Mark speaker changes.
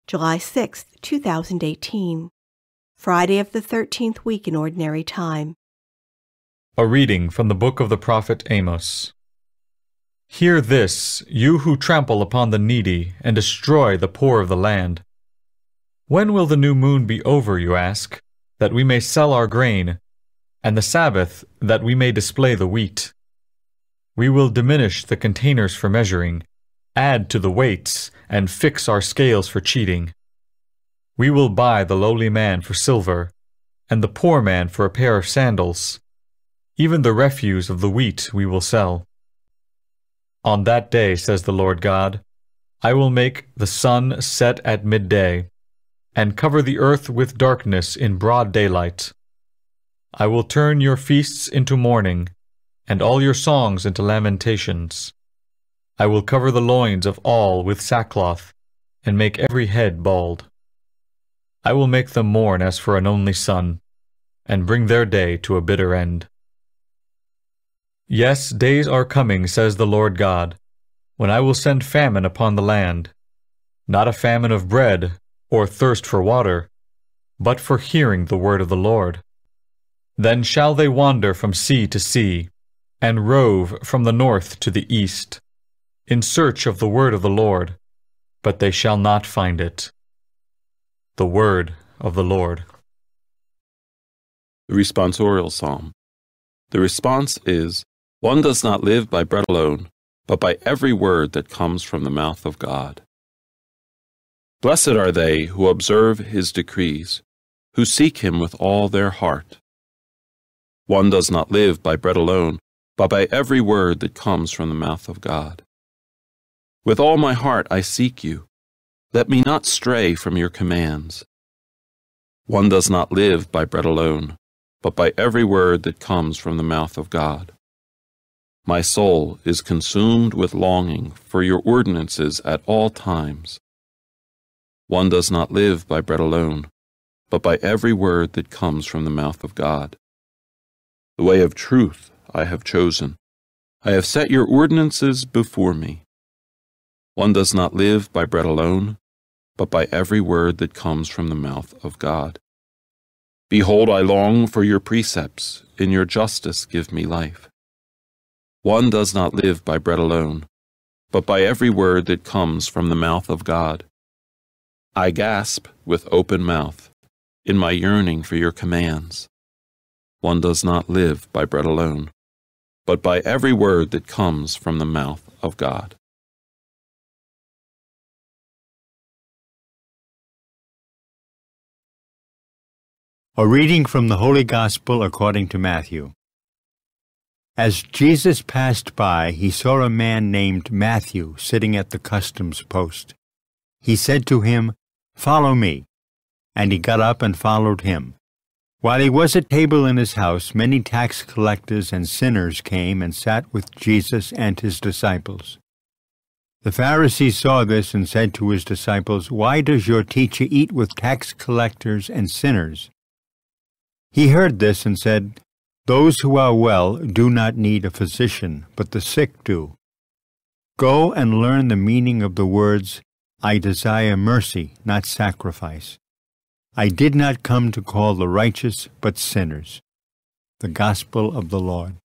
Speaker 1: July 6, 2018. Friday of the 13th week in Ordinary Time.
Speaker 2: A reading from the book of the prophet Amos. Hear this, you who trample upon the needy and destroy the poor of the land. When will the new moon be over, you ask, that we may sell our grain, and the Sabbath, that we may display the wheat? We will diminish the containers for measuring, add to the weights, and fix our scales for cheating. We will buy the lowly man for silver, and the poor man for a pair of sandals. Even the refuse of the wheat we will sell. On that day, says the Lord God, I will make the sun set at midday, and cover the earth with darkness in broad daylight. I will turn your feasts into mourning, and all your songs into lamentations. I will cover the loins of all with sackcloth, and make every head bald. I will make them mourn as for an only son, and bring their day to a bitter end. Yes, days are coming, says the Lord God, when I will send famine upon the land, not a famine of bread, or thirst for water, but for hearing the word of the Lord. Then shall they wander from sea to sea, and rove from the north to the east, in search of the word of the Lord, but they shall not find it. The word of the Lord.
Speaker 3: The responsorial psalm. The response is, one does not live by bread alone, but by every word that comes from the mouth of God. Blessed are they who observe his decrees, who seek him with all their heart. One does not live by bread alone, but by every word that comes from the mouth of God. With all my heart I seek you. Let me not stray from your commands. One does not live by bread alone, but by every word that comes from the mouth of God. My soul is consumed with longing for your ordinances at all times. One does not live by bread alone, but by every word that comes from the mouth of God. The way of truth I have chosen. I have set your ordinances before me. One does not live by bread alone, but by every word that comes from the mouth of God. Behold, I long for your precepts. In your justice give me life. One does not live by bread alone, but by every word that comes from the mouth of God. I gasp with open mouth in my yearning for your commands. One does not live by bread alone, but by every word that comes from the mouth of God.
Speaker 4: A reading from the Holy Gospel according to Matthew. As Jesus passed by, he saw a man named Matthew sitting at the customs post. He said to him, "Follow me." And he got up and followed him. While he was at table in his house, many tax collectors and sinners came and sat with Jesus and his disciples. The Pharisees saw this and said to his disciples, "Why does your teacher eat with tax collectors and sinners?" He heard this and said, "Those who are well do not need a physician, but the sick do. Go and learn the meaning of the words, 'I desire mercy, not sacrifice.' I did not come to call the righteous, but sinners." The Gospel of the Lord.